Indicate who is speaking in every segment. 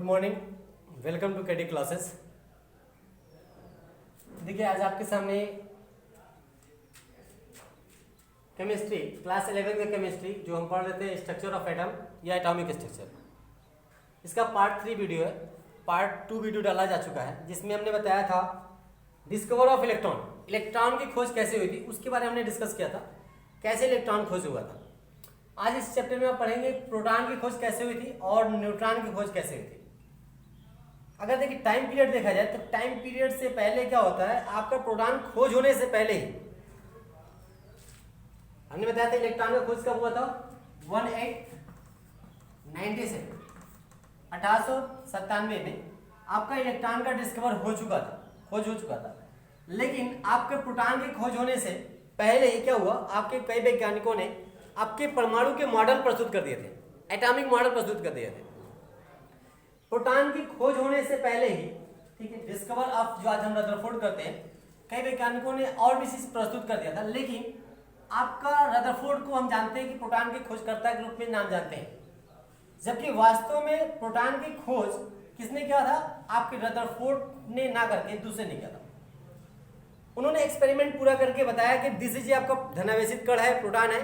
Speaker 1: Morning, welcome to KD classes. देखिए आज आपके सामने केमिस्ट्री क्लास 11 का केमिस्ट्री जो हम पढ़ रहे थे स्ट्रक्चर ऑफ एटम या एटॉमिक स्ट्रक्चर, इसका पार्ट 3 वीडियो है। पार्ट 2 वीडियो डाला जा चुका है जिसमें हमने बताया था डिस्कवर ऑफ इलेक्ट्रॉन, इलेक्ट्रॉन की खोज कैसे हुई थी उसके बारे में हमने डिस्कस किया था, कैसे इलेक्ट्रॉन खोज हुआ था। आज इस चैप्टर में आप पढ़ेंगे प्रोटॉन की खोज कैसे हुई थी और न्यूट्रॉन की खोज कैसे हुई थी। अगर देखिए टाइम पीरियड देखा जाए तो टाइम पीरियड से पहले क्या होता है, आपका प्रोटॉन खोज होने से पहले ही हमने बताया था इलेक्ट्रॉन का खोज कब हुआ था 1897 में आपका इलेक्ट्रॉन का डिस्कवर हो चुका था, खोज हो चुका था। लेकिन आपके प्रोटॉन की खोज होने से पहले ही क्या हुआ, आपके कई वैज्ञानिकों ने आपके परमाणु के मॉडल प्रस्तुत कर दिए थे, एटॉमिक मॉडल प्रस्तुत कर दिए थे। प्रोटॉन की खोज होने से पहले ही, ठीक है, डिस्कवर ऑफ जो आज हम रदरफोर्ड करते हैं, कई वैज्ञानिकों ने और भी चीज प्रस्तुत कर दिया था। लेकिन आपका रदरफोर्ड को हम जानते हैं कि प्रोटॉन के खोजकर्ता के रूप में नाम जानते हैं, जबकि वास्तव में प्रोटॉन की खोज किसने किया था, आपके रदरफोर्ड ने ना करके दूसरे ने किया था। उन्होंने एक्सपेरिमेंट पूरा करके बताया कि दिस इज आपका धनावेशित कण है, प्रोटॉन है।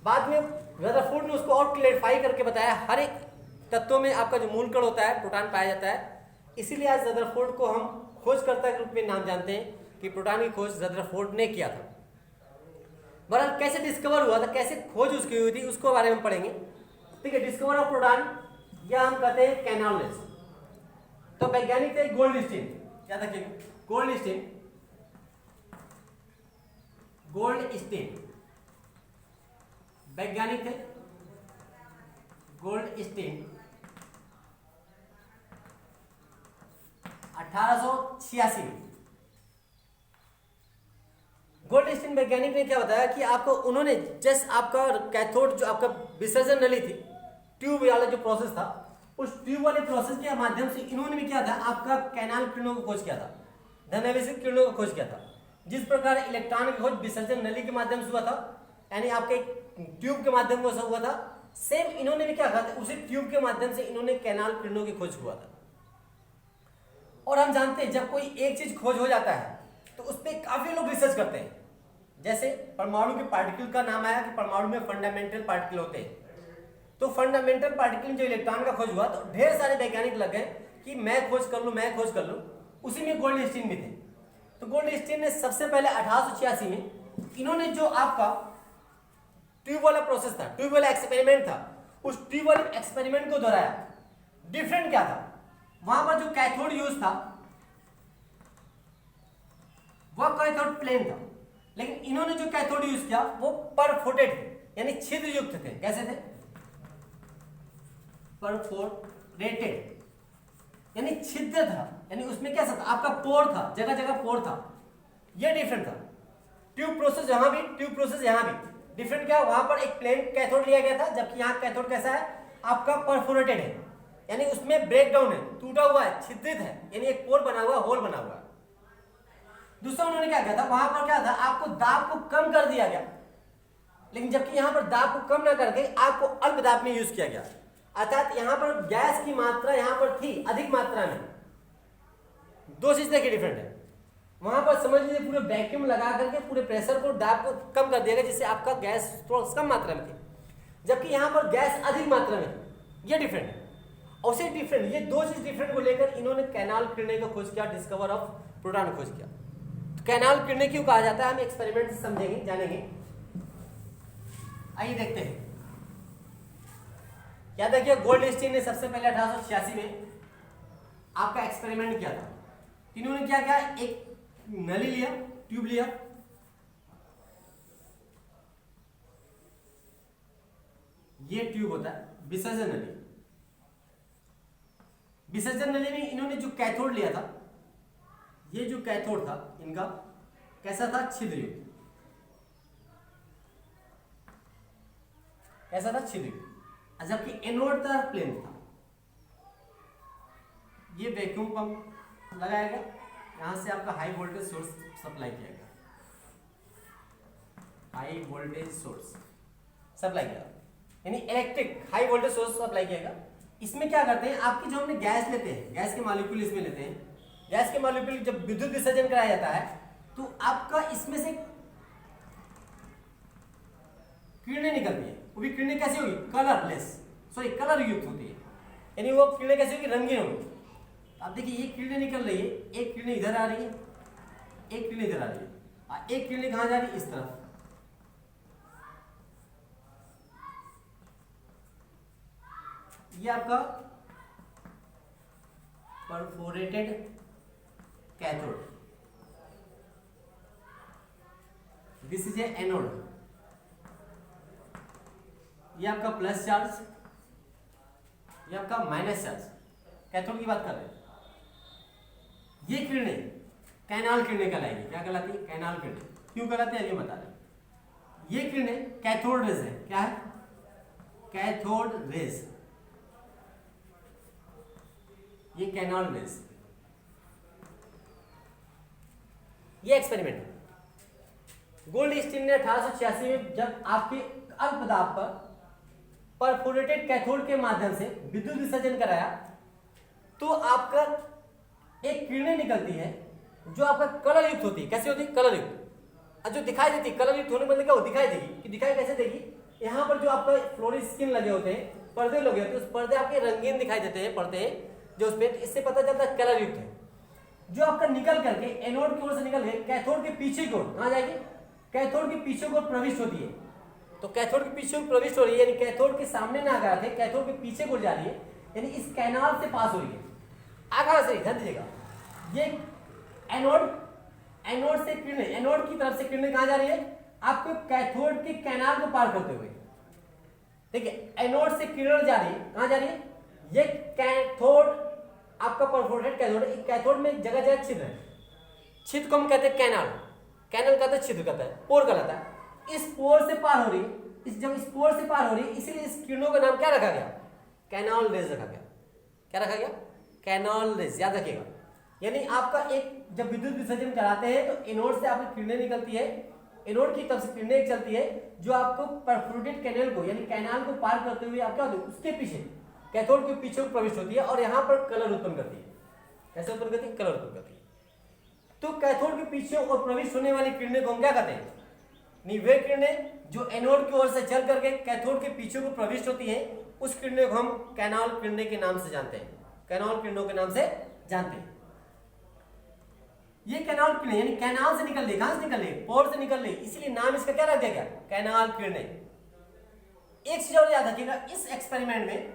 Speaker 1: बाद में रदरफोर्ड ने उसको और क्लेरिफाई करके बताया हर एक तत्वों में आपका जो मूल कण होता है प्रोटॉन पाया जाता है। इसीलिए आज रदरफोर्ड को हम खोजकर्ता के रूप में नाम जानते हैं कि प्रोटॉन की खोज रदरफोर्ड ने किया था। बहरहाल कैसे डिस्कवर हुआ था, कैसे खोज उसकी हुई थी उसको बारे में पढ़ेंगे। ठीक है, डिस्कवर ऑफ प्रोटॉन या हम कहते हैं कैनालनेस। तो वैज्ञानिक थे गोल्डस्टीन, याद रखिएगा गोल्डस्टीन वैज्ञानिक थे गोल्डस्टीन 1886 में। गोल्डस्टीन वैज्ञानिक ने क्या बताया कि आपको उन्होंने जस्ट आपका कैथोड जो आपका विसर्जन नली थी, ट्यूब वाला जो प्रोसेस था, उस ट्यूब वाले प्रोसेस के माध्यम से इन्होंने भी क्या था, आपका कैनाल किरणों को खोज किया था, धनावेशित किरणों को खोज किया था। जिस प्रकार इलेक्ट्रॉन की खोज विसर्जन नली के माध्यम से हुआ था, यानी आपके ट्यूब के माध्यम से हुआ था, सेम इन्होंने भी क्या कहा था, उसी ट्यूब के माध्यम से इन्होंने कैनाल किरणों की खोज हुआ था। और हम जानते हैं जब कोई एक चीज खोज हो जाता है तो उस पर काफी लोग रिसर्च करते हैं। जैसे परमाणु के पार्टिकल का नाम आया कि परमाणु में फंडामेंटल पार्टिकल होते हैं, तो फंडामेंटल पार्टिकल जो इलेक्ट्रॉन का खोज हुआ तो ढेर सारे वैज्ञानिक लग गए कि मैं खोज कर लूं। उसी में गोल्डस्टीन भी थे। तो गोल्डस्टीन ने सबसे पहले 1886 में इन्होंने जो आपका ट्यूब वाला प्रोसेस था, ट्यूब वाला एक्सपेरिमेंट था, उस ट्यूब वाले एक्सपेरिमेंट को दोहराया। डिफरेंट क्या था, वहां पर जो कैथोड यूज था वह कैथोड प्लेन था, लेकिन इन्होंने जो कैथोड यूज किया वो परफोरेटेड थे, यानी छिद्र युक्त थे। कैसे थे, परफोरेटेड, यानी छिद्र था, यानी उसमें क्या था, आपका पोर था, जगह जगह पोर था। यह डिफरेंट था। ट्यूब प्रोसेस यहां भी, ट्यूब प्रोसेस यहां भी डिफरेंट। क्या, वहां पर एक प्लेन कैथोड लिया गया था, जबकि यहां कैथोड कैसा है, आपका परफोरेटेड है, यानी उसमें ब्रेकडाउन है, टूटा हुआ है, छिद्रित है, यानी एक पोर बना हुआ, होल बना हुआ है। दूसरा उन्होंने क्या किया था, वहां पर क्या था, आपको दाब को कम कर दिया गया, लेकिन जबकि यहां पर दाब को कम ना करके आपको अल्प दाब में यूज किया गया। अर्थात यहां पर गैस की मात्रा यहां पर थी अधिक मात्रा में। दो चीज देखिए डिफरेंट है। वहां पर समझ लीजिए पूरे वैक्यूम लगा करके पूरे प्रेशर को, दाब को कम कर दिया गया, जिससे आपका गैस थोड़ा कम मात्रा में थी, जबकि यहां पर गैस अधिक मात्रा में थी। ये डिफरेंट है। और से डिफरेंट, ये दो चीज डिफरेंट को लेकर इन्होंने कैनाल किरणें को खोज किया, डिस्कवर ऑफ प्रोटॉन खोज किया। तो कैनाल किरणें क्यों कहा जाता है, हम एक्सपेरिमेंट से समझेंगे, जानेंगे। आइए देखते हैं। याद रखिए गोल्डस्टीन ने सबसे पहले 1886 में आपका एक्सपेरिमेंट किया था। इन्होंने क्या किया, एक नली लिया, ट्यूब लिया, ये ट्यूब होता है विसर्जन नली। विसर्जन नली में इन्होंने जो कैथोड लिया था, ये जो कैथोड था इनका कैसा था, छिद्रयुक्त। कैसा था, छिद्रयुक्त। जबकि एनोड था प्लेन था। ये वैक्यूम पंप लगाया गया, यहां से आपका हाई वोल्टेज सोर्स सप्लाई किया गया, हाई वोल्टेज सोर्स सप्लाई किया, यानी electric high voltage source supply किया गया। इसमें क्या करते हैं, आपकी जो हमने गैस लेते हैं, गैस के मॉलिक्यूल इसमें लेते हैं, गैस के मॉलिक्यूल जब विद्युत विसर्जन कराया जाता है तो आपका इसमें से किरणें निकलती है। वो भी किरणें कैसी होगी, कलरलेस, सॉरी कलर युक्त होती है, यानी वो किरणें कैसी होगी, रंगीन होगी। आप देखिए ये किरणें निकल रही है, एक किरण इधर आ रही है, एक किरण इधर आ रही है, और एक किरण कहां जा रही है, इस तरफ। ये आपका perforated cathode, this is a anode. ये आपका प्लस चार्ज, ये आपका माइनस चार्ज, कैथोड की बात कर रहे हैं। ये किरणें कैनाल किरणें कहलाएंगी। क्या कहलाती है, कैनाल किरणें। क्यों कहलाती है, ये बता रहे। ये किरणें कैथोड रेज है। क्या है, कैथोड रेज, ये कैनाल रेज। ये एक्सपेरिमेंट गोल्ड स्टील ने 1886 में जब आपके अल्प दाब पर परफोरेटेड कैथोड के माध्यम से विद्युत विसर्जन कराया तो आपका एक किरणें निकलती है जो आपका कलर युक्त होती है। कैसी होती है, कलर युक्त, जो दिखाई देती है। कलर युक्त होने मतलब क्या, वो दिखाई देगी। कि दिखाई कैसे देगी, यहाँ पर जो आपका फ्लोरोस्किन लगे होते हैं, पर्दे लगे होते हैं, उस पर्दे आपके रंगीन दिखाई देते हैं, पर्दे जो उस पर, इससे पता चलता है कलर युक्त है। जो आपका निकल करके एनोड की ओर से निकल के कैथोड के पीछे की ओर कहां जाएगी, कैथोड के पीछे की ओर प्रविष्ट होती है। तो कैथोड के पीछे प्रविष्ट हो रही है, यानी कैथोड के सामने ना आकर के कैथोड के पीछे को जा रही है, यानी इस कैनाल से पास हो रही है। आगे से ध्यान दीजिएगा, ये एनोड से किरणें, एनोड की तरफ से किरणें कहां जा रही है, आपको कैथोड के कैनाल को पार करते हुए। ठीक है, एनोड से किरण जा रही है, कहां जा रही है, ये कैथोड आपका परफोरेटेड कैथोड है। कैथोड में जगह जगह छिद्र है, छिद्र को हम कहते हैं कैनाल, कैनाल कहते हैं छिद्र कहता है, पोर कहलाता है। इस पोर से पार हो रही, जब इस पोर से पार हो रही, इसीलिए इस किरणों का नाम क्या रखा गया, कैनाल रेज रखा गया। क्या रखा गया, कैनाल रेज, याद रखिएगा। यानी आपका एक जब विद्युत विसर्जन कराते हैं तो एनोड से आपकी किरणें निकलती है, एनोड की तरफ से किरणें चलती है जो आपको परफोरेटेड कैनाल को, यानी कैनाल को पार करते हुए आप क्या होते, उसके पीछे कैथोड के पीछे प्रविष्ट होती है और यहां पर कलर उत्पन्न करती है। कैसे उत्पन्न करती है, कलर उत्पन्न करती है। तो कैथोड के पीछे और प्रविष्ट होने वाली किरणें को हम क्या कहते हैं, वे किरणें जो एनोड की ओर से चल करके कैथोड के पीछे को प्रविष्ट होती हैं, उस किरणें को हम कैनाल किरणें के नाम से जानते हैं, कैनाल किरणों के नाम से जानते हैं। ये कैनाल किरणें यानी कैनाल से निकल रही, कहां से निकल रही, पोर से निकल रही, इसीलिए नाम इसका क्या रख दिया गया, कैनाल किरणें। एक चीज और याद रखिएगा, इस एक्सपेरिमेंट में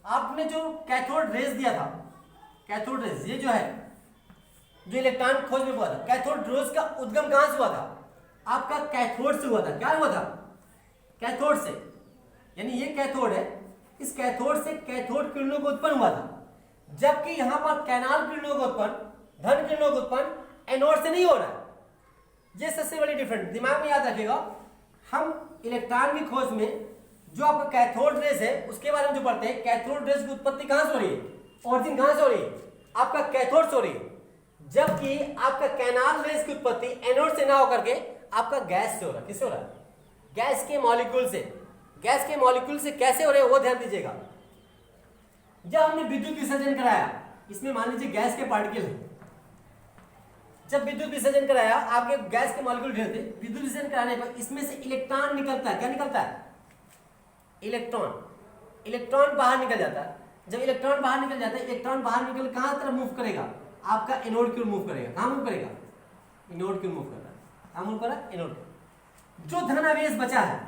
Speaker 1: आपने जो कैथोड रेज दिया था, कैथोड रेज ये जो है, जो इलेक्ट्रॉन खोज में हुआ था, कैथोड रेज का उद्गम कहां से हुआ था, आपका कैथोड से हुआ था। क्या हुआ था, कैथोड से, यानी ये कैथोड है, इस कैथोड से कैथोड किरणों को उत्पन्न हुआ था। जबकि यहां पर कैनाल किरणों को उत्पन्न, धन किरणों को उत्पन्न एनोड से नहीं हो रहा है। ये सबसे बड़ी डिफरेंस दिमाग में याद रखिएगा। हम इलेक्ट्रॉन की खोज में जो आपका कैथोड रेज है उसके बारे में जो पढ़ते हैं, कैथोड रेज की उत्पत्ति कहां से हो रही है, ऑरिजिन कहां से हो रही है, आपका कैथोड से हो रही है। जबकि आपका कैनाल रेज की उत्पत्ति एनोड से ना होकर के आपका गैस से हो रहा है। किससे हो रहा है, गैस के मॉलिक्यूल से। गैस के मॉलिक्यूल से कैसे हो रहे हैं वो ध्यान दीजिएगा। जब हमने विद्युत विसर्जन कराया, इसमें मान लीजिए गैस के पार्टिकल है, जब विद्युत विसर्जन कराया आपके गैस के मॉलिक्यूल ढेर थे, विद्युत विसर्जन कराने पर इसमें से इलेक्ट्रॉन निकलता है। क्या निकलता है, इलेक्ट्रॉन। इलेक्ट्रॉन बाहर निकल जाता है। जब इलेक्ट्रॉन बाहर निकल जाता है, इलेक्ट्रॉन बाहर निकल कहां तरफ मूव करेगा, आपका एनोड की ओर मूव करेगा। कहां मूव करेगा, एनोड की ओर मूव कर रहा है। कहां मूव कर रहा है, एनोड। जो धनावेश बचा है,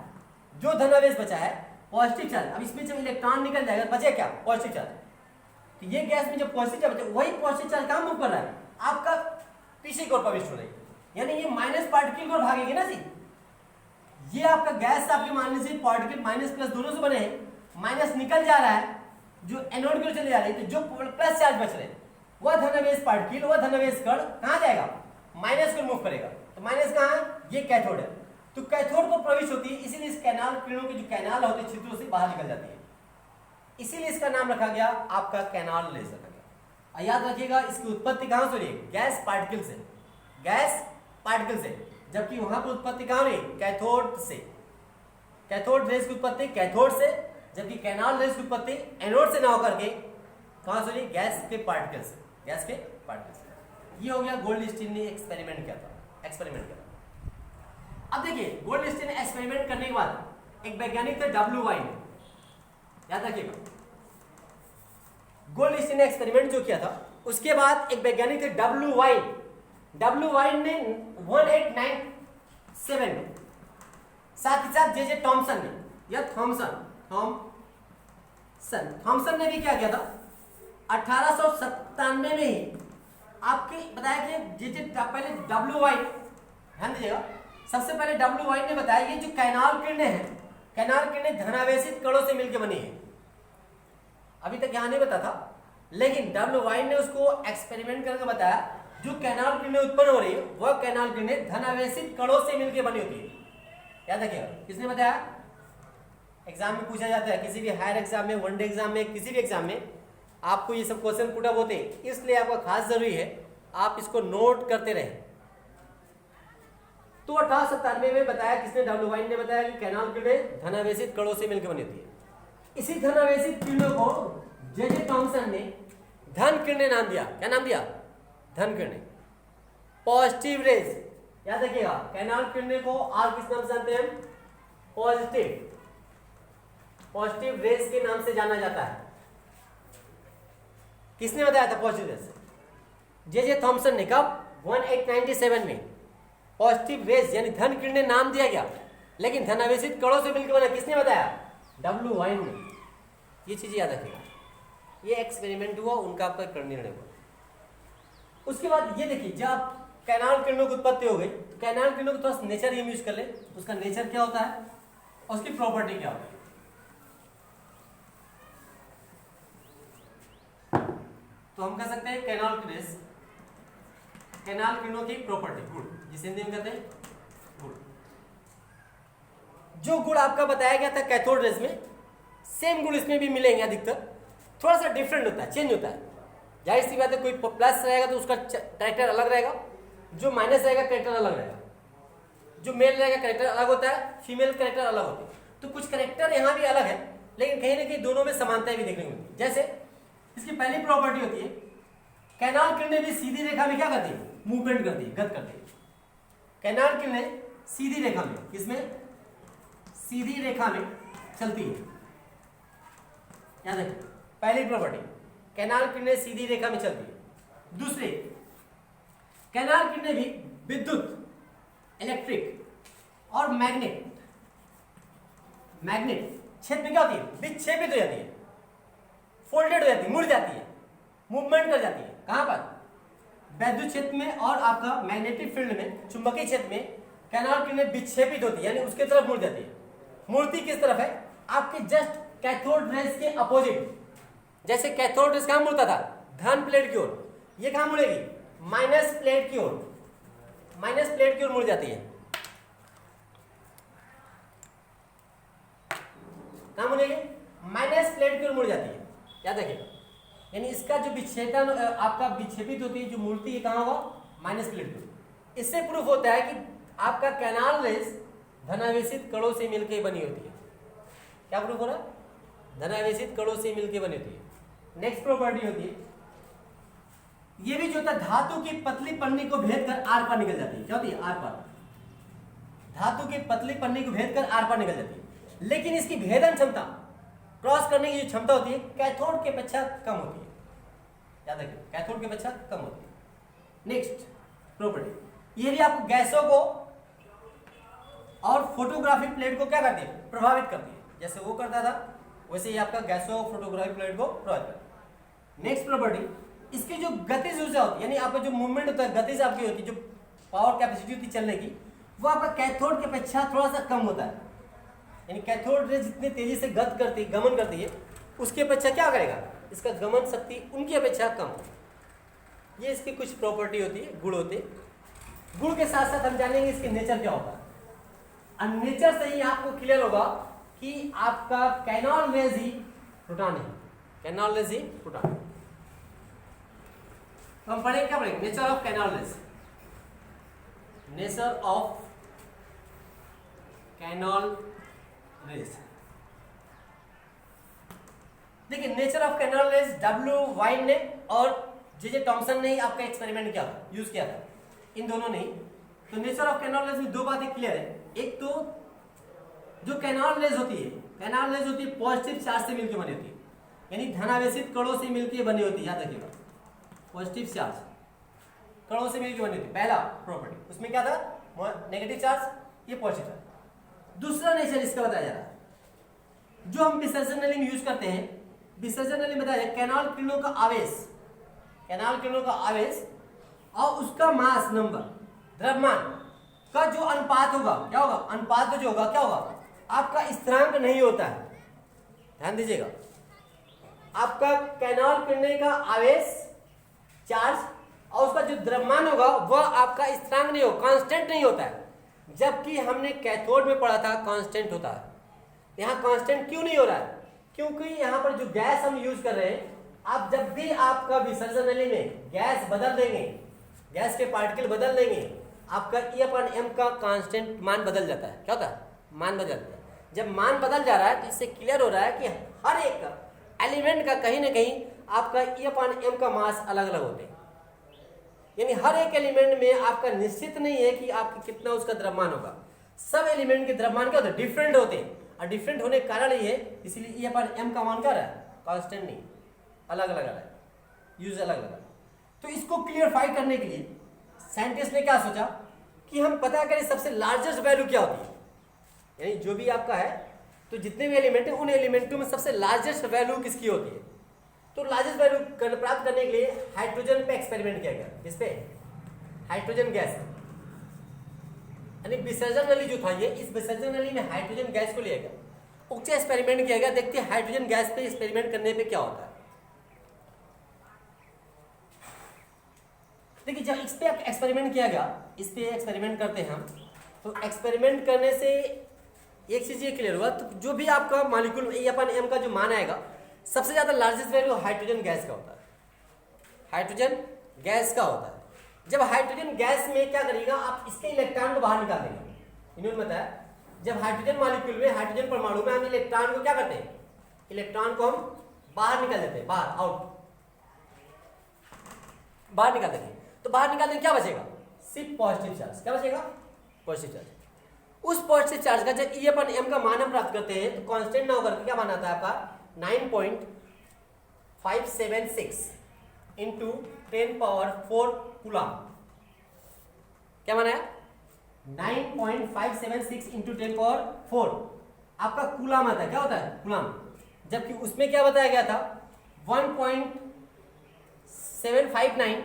Speaker 1: जो धनावेश बचा है पॉजिटिव चार्ज, अब इसमें जब इलेक्ट्रॉन निकल जाएगा बचे क्या, पॉजिटिव चार्ज। तो ये गैस में जब पॉजिटिव चार्ज बचे, वही पॉजिटिव चार्ज कहां मूव कर रहा है, आपका पीछे की ओर प्रविष्ट हो रही है, यानी ये माइनस पार्टिकल को भागेगी ना जी। ये आपका गैस आपके मान लीजिए पार्टिकल माइनस प्लस दोनों से बने हैं, माइनस निकल जा रहा है जो एनोड की ओर चले जा रही है, तो जो प्लस चार्ज बच रहे हैं वह धनावेश पार्टिकल, वह धनावेश कण कहां जाएगा, माइनस को मूव करेगा। तो माइनस कहां है, ये कैथोड है, तो कैथोड को प्रविष्ट होती है, इसीलिए इस कैनाल किरणों की जो कैनाल होते हैं छिद्रों से बाहर निकल जाती है, इसीलिए इसका नाम रखा गया आपका कैनाल रेज रखा गया। याद रखिएगा इसकी उत्पत्ति कहां से हो रही है, गैस पार्टिकल से, गैस पार्टिकल से, जबकि वहां पर उत्पत्ति कहां हो रही है, कैथोड से। कैथोड रेज की उत्पत्ति कैथोड से, जबकि कैनाल रेज की उत्पत्ति एनोड से ना होकर के कहां से हुई? गैस के पार्टिकल से, गैस के पार्टिकल से। ये हो गया गोल्डस्टीन ने एक्सपेरिमेंट किया था। अब देखिए गोल्डस्टीन ने एक्सपेरिमेंट करने के बाद एक वैज्ञानिक थे डब्ल्यू वाइन, याद रखिएगा। गोल्डस्टीन ने एक्सपेरिमेंट जो किया था उसके बाद एक वैज्ञानिक थे डब्ल्यू वाइन ने 1897 में, साथ ही साथ जे टॉमसन ने या थॉमसन ने भी क्या किया था 1897 में ही आपके बताया कि जे पहले डब्ल्यू वाइन, ध्यान दीजिएगा, सबसे पहले डब्ल्यू वाइन ने बताया कि जो कैनाल किरणें हैं, कैनाल किरणें धनावेशित कणों से मिलकर बनी है। अभी तक यहां नहीं बता था, लेकिन डब्ल्यू वाइन ने उसको एक्सपेरिमेंट करके बताया जो कैनाल किरणें उत्पन्न हो रही है वह कैनाल किरणें धनावेशित कणों से मिलकर बनी होती है। याद रखिएगा, किसने बताया? एग्जाम में पूछा जाता है, किसी भी हायर एग्जाम में, वनडे एग्जाम में, किसी भी एग्जाम में आपको ये सब क्वेश्चन पुट अप होते हैं, इसलिए आपका खास जरूरी है आप इसको नोट करते रहे। तो 1897 में बताया, किसने? डब्ल्यू वाइन ने बताया कि कैनाल किरणें धनावेशित कणों से मिलकर बनी होती है। इसी धनावेशित किरणों को जे टॉमसन ने धन किरणें नाम दिया। क्या नाम दिया? धन किरणें, पॉजिटिव रेज। याद रखिएगा, कैनाल किरणें को और किस नाम से जानते हैं? पॉजिटिव रेज के नाम से जाना जाता है। किसने बताया था पॉजिटिव रेज? जे थॉमसन ने। कब? 1897 में। पॉजिटिव रेज यानी धन किरणें नाम दिया गया, लेकिन धनावेशित कणों से मिलकर बना, किसने बताया? डब्ल्यू वाइन ने। ये चीज याद रखिएगा, ये एक्सपेरिमेंट हुआ, उनका आपका निर्णय हुआ। उसके बाद ये देखिए, जब कैनाल किरणों की उत्पत्ति हो गई तो कैनाल किरणों को थोड़ा नेचर यूज कर ले, उसका नेचर क्या होता है, उसकी प्रॉपर्टी क्या होती है। तो हम कह सकते हैं कैनाल किरणों की प्रॉपर्टी, गुण, जिसे हिंदी में कहते हैं गुण। जो गुण आपका बताया गया था कैथोड रेज में, सेम गुण इसमें भी मिलेंगे अधिकतर, थोड़ा सा डिफरेंट होता है, चेंज होता है। जाहिर सी बात है, कोई प्लस रहेगा तो उसका कैरेक्टर अलग रहेगा, जो माइनस रहेगा कैरेक्टर अलग रहेगा, जो मेल रहेगा कैरेक्टर अलग होता है, फीमेल कैरेक्टर अलग होती है। तो कुछ कैरेक्टर यहाँ भी अलग है, लेकिन कहीं ना कहीं दोनों में समानताएं भी देखने को मिलती है। जैसे इसकी पहली प्रॉपर्टी होती है, कैनाल किरणें भी सीधी रेखा में क्या करती है? मूवमेंट करती है, गति करती है। कैनाल किरणें सीधी रेखा में, किसमें? सीधी रेखा में चलती है। याद रखिए, पहली प्रॉपर्टी, कैनाल किरणें सीधी रेखा में चलती है। दूसरी, कैनाल किरणें भी विद्युत, इलेक्ट्रिक और मैग्नेट क्षेत्र में क्या होती है? विक्षेपित हो जाती है, फोल्डेड हो जाती है, मुड़ जाती है, मूवमेंट कर जाती है। कहां पर? वैद्युत क्षेत्र में और आपका मैग्नेटिक फील्ड में, चुंबकीय क्षेत्र में कैनाल किरणें विक्षेपित होती है, यानी उसके तरफ मुड़ जाती है। मुड़ती किस तरफ है? आपके जस्ट कैथोड रेज के अपोजिट। जैसे कैथोड रेज कहां मुड़ता था? धन प्लेट की ओर। ये कहां मुड़ेगी? माइनस प्लेट की ओर, माइनस प्लेट की ओर मुड़ जाती है। कहां मुड़ेगी? माइनस प्लेट की ओर मुड़ जाती है। याद रखिएगा, यानी इसका जो विक्षेपण आपका विक्षेपित होती है, जो मूर्ति है, कहां होगा? माइनस प्लेट की ओर। इससे प्रूफ होता है कि आपका कैनाल रेज धनावेशित कणों से मिलकर बनी होती है। क्या प्रूफ हो रहा है? धनावेशित कणों से मिलकर बनी होती है। नेक्स्ट प्रॉपर्टी होती है, ये भी जो होता है, धातु की पतली पन्नी को भेद कर आर पार निकल जाती है। क्या होती है? आर पार। धातु की पतली पन्नी को भेद कर आर पार निकल जाती है, लेकिन इसकी भेदन क्षमता, क्रॉस करने की जो क्षमता होती है, कैथोड के अपेक्षा कम होती है। याद रखिए, कैथोड के अपेक्षा कम होती है। नेक्स्ट प्रॉपर्टी, ये भी आपको गैसों को और फोटोग्राफिक प्लेट को क्या करती है? प्रभावित करती है। जैसे वो करता था, वैसे ही आपका गैसों और फोटोग्राफिक प्लेट को प्रभावित करता है। नेक्स्ट प्रॉपर्टी, इसकी जो गतिज ऊर्जा होती है, यानी आपका जो मूवमेंट होता है, गतिज आपकी होती है, जो पावर कैपेसिटी होती है चलने की, वो आपका कैथोड की अपेक्षा थोड़ा सा कम होता है। यानी कैथोड रे जितनी तेजी से गमन करती है, उसकी अपेक्षा क्या करेगा? इसका गमन शक्ति उनकी अपेक्षा कम। ये इसकी कुछ प्रॉपर्टी होती है, गुण होते हैं। गुण के साथ साथ हम जानेंगे इसके नेचर क्या होता है। और नेचर से ही आपको क्लियर होगा कि आपका कैनाल रेज ही प्रोटॉन है, कैनाल रेज ही प्रोटॉन। तो हम पढ़ेंगे, क्या पढ़ेंगे? Nature of canal rays. Nature of canal rays. देखिए nature of canal W Wien ने और जे टॉमसन ने आपका एक्सपेरिमेंट किया यूज किया था, इन दोनों ने। तो नेचर ऑफ कैनाल में दो बातें क्लियर है। एक तो जो कैनाल लेज होती है पॉजिटिव चार्ज से मिलकर बनी होती है, यानी धनावेशित कणों से मिलकर बनी होती है। याद रखिएगा, पॉजिटिव चार्ज कणों से मिलकर बनी होती है, पहला प्रॉपर्टी। उसमें क्या था, नेगेटिव चार्ज, ये पॉजिटिव चार्ज। दूसरा नेचर इसका बताया जा रहा है जो हम विसर्जन नली में यूज करते हैं। विसर्जन नली में बताया कैनाल किरणों का आवेश और उसका मास नंबर, द्रव्यमान का जो अनुपात होगा, क्या होगा, अनुपात जो होगा क्या होगा, आपका स्थिरांक नहीं होता है। ध्यान दीजिएगा, आपका कैनाल किरणें का आवेश चार्ज और उसका जो द्रव्यमान होगा वह आपका स्थिरांक नहीं होगा, कांस्टेंट नहीं होता है। जबकि हमने कैथोड में पढ़ा था कांस्टेंट होता है। यहाँ कांस्टेंट क्यों नहीं हो रहा है, क्योंकि यहाँ पर जो गैस हम यूज कर रहे हैं, आप जब भी आपका विसर्जन नली में गैस बदल देंगे, गैस के पार्टिकल बदल देंगे, आपका E/m का कांस्टेंट मान बदल जाता है। क्या होता है, मान बदल जाता है। जब मान बदल जा रहा है तो इससे क्लियर हो रहा है कि हर एक एलिमेंट का कहीं ना कहीं आपका E/m का मास अलग अलग होते हैं। यानी हर एक एलिमेंट में आपका निश्चित नहीं है कि आपका कितना उसका द्रव्यमान होगा। सब एलिमेंट के द्रव्यमान क्या होते हैं, डिफरेंट होते हैं। और डिफरेंट होने का कारण ये है, इसलिए E/m का मान क्या रहा है, कांस्टेंट नहीं, अलग अलग आ रहा है, यूज अलग अलग। तो इसको क्लियरफाई करने के लिए साइंटिस्ट ने क्या सोचा कि हम पता करें सबसे लार्जेस्ट वैल्यू क्या होती है। यानी जो भी आपका है, तो जितने भी एलिमेंट है उन एलिमेंटों में सबसे लार्जेस्ट वैल्यू किसकी होती है। तो लार्जेस्ट वैल्यू प्राप्त करने के लिए हाइड्रोजन पे एक्सपेरिमेंट किया गया। किस पे, हाइड्रोजन गैस। यानी विसर्जन नली जो था ये, इस विसर्जन नली में हाइड्रोजन गैस को लिया गया, उससे एक्सपेरिमेंट किया गया। देखते हैं हाइड्रोजन गैस पे एक्सपेरिमेंट करने पे क्या होता है। देखिए जब इस पे एक्सपेरिमेंट किया गया, इस पे एक्सपेरिमेंट करते हैं हम, तो एक्सपेरिमेंट करने से एक चीज ये क्लियर हुआ, तो जो भी आपका मॉलिक्यूल E/m का जो मान आएगा, सबसे ज्यादा लार्जेस्ट वैल्यू हाइड्रोजन गैस का होता है। हाइड्रोजन गैस का होता है। जब हाइड्रोजन गैस में क्या करिएगा, आप इसके इलेक्ट्रॉन को बाहर निकाल देंगे। इन्होंने बताया जब हाइड्रोजन मॉलिक्यूल में, हाइड्रोजन परमाणु में हम इलेक्ट्रॉन को क्या करते हैं, इलेक्ट्रॉन को हम बाहर निकाल देते हैं, बाहर, आउट, बाहर निकाल देंगे। तो बाहर निकालने में क्या बचेगा, सिर्फ पॉजिटिव चार्ज। क्या बचेगा, पॉजिटिव चार्ज। उस पॉजिटिव चार्ज का जब E/m का मान हम प्राप्त करते हैं तो कांस्टेंट ना होकर क्या मान आता है आपका 9.576 इंटू 10⁴ कूलम। क्या माना है, 9.576 इंटू 10⁴ आपका कूलम आता है। क्या होता है, कूलम। जबकि उसमें क्या बताया गया था, 1.759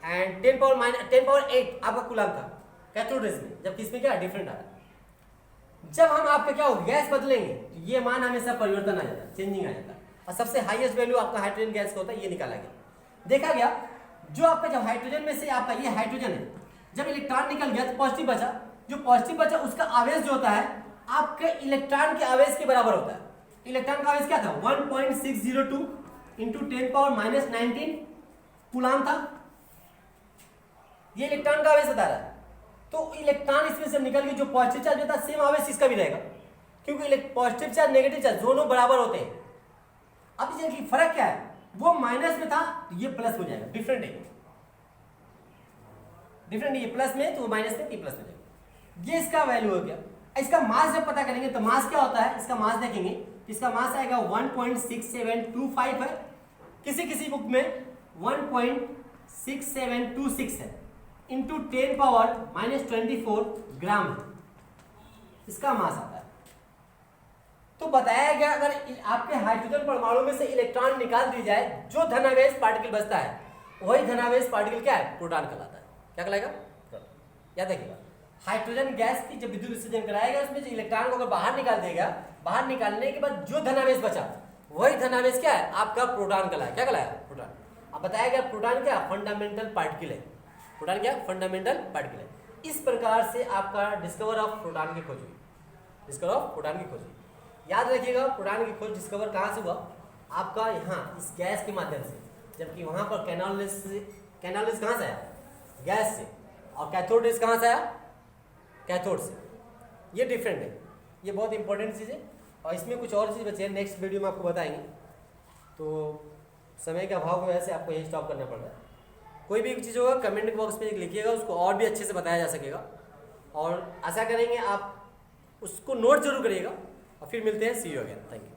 Speaker 1: एंड 10⁻8 आपका कूलम था कैथोड रेज में। जबकि इसमें क्या डिफरेंट आ रहा है। जब हम आपका क्या होगा, गैस बदलेंगे तो ये मान हमेशा परिवर्तन आ जाता है, चेंजिंग आ जाता है। और सबसे हाईएस्ट वैल्यू आपका हाइड्रोजन गैस का होता है, ये निकाला गया। देखा गया जो आपका जब हाइड्रोजन में से आपका ये हाइड्रोजन है, जब इलेक्ट्रॉन निकल गया तो पॉजिटिव बचा। जो पॉजिटिव बचा उसका आवेश जो होता है आपके इलेक्ट्रॉन के आवेश के बराबर होता है। इलेक्ट्रॉन का आवेश क्या था, 1.602 इंटू 10⁻−19 कूलम था। ये इलेक्ट्रॉन का आवेश बता रहा है। तो इलेक्ट्रॉन इसमें से निकल के जो पॉजिटिव चार्ज होता है सेम आवेश इसका भी रहेगा, क्योंकि पॉजिटिव चार्ज नेगेटिव चार्ज दोनों बराबर होते हैं। अब देखिए फर्क क्या है, वो माइनस में था तो ये प्लस हो जाएगा, डिफरेंट है, डिफरेंट है। ये प्लस में तो माइनस में, ये प्लस में जाएगा। ये इसका वैल्यू हो गया। इसका मास जब पता करेंगे तो मास क्या होता है, इसका मास देखेंगे, इसका मास आएगा 1.6725 है। किसी किसी बुक में 1.6726 है, इंटू 10⁻24 ग्राम है इसका मास आता है। तो बताया गया अगर आपके हाइड्रोजन परमाणु में से इलेक्ट्रॉन निकाल दी जाए, जो धनावेश पार्टिकल बचता है वही धनावेश पार्टिकल क्या है, प्रोटॉन कहलाता है। क्या कहलाएगा, याद रखिएगा। हाइड्रोजन गैस की जब विद्युत विसर्जन कराएगा उसमें जो इलेक्ट्रॉन को अगर बाहर निकाल देगा, बाहर निकालने के बाद जो धनावेश बचा वही धनावेश क्या है, आपका प्रोटॉन कहलाया। क्या कहलाया, प्रोटॉन। अब बताया गया प्रोटॉन क्या, फंडामेंटल पार्टिकल है। प्रोटॉन क्या, फंडामेंटल पार्टिकल है। इस प्रकार से आपका डिस्कवर ऑफ प्रोटॉन की खोज हुई, डिस्कवर ऑफ प्रोटॉन की खोज हुई। याद रखिएगा प्रोटॉन की खोज डिस्कवर कहाँ से हुआ, आपका यहाँ इस गैस के माध्यम से। जबकि वहां पर कैनालिस कहाँ से आया, गैस से, और कैथोड कहाँ से आया, कैथोड से। ये डिफरेंट है, ये बहुत इंपॉर्टेंट चीज है। और इसमें कुछ और चीज़ बची है, नेक्स्ट वीडियो में आपको बताएंगे। तो समय के अभाव की वजह से आपको यही स्टॉप करना पड़ रहा है। कोई भी चीज़ होगा कमेंट बॉक्स में लिखिएगा, उसको और भी अच्छे से बताया जा सकेगा, और आशा करेंगे आप उसको नोट जरूर करिएगा। और फिर मिलते हैं, सी यू अगेन, थैंक यू।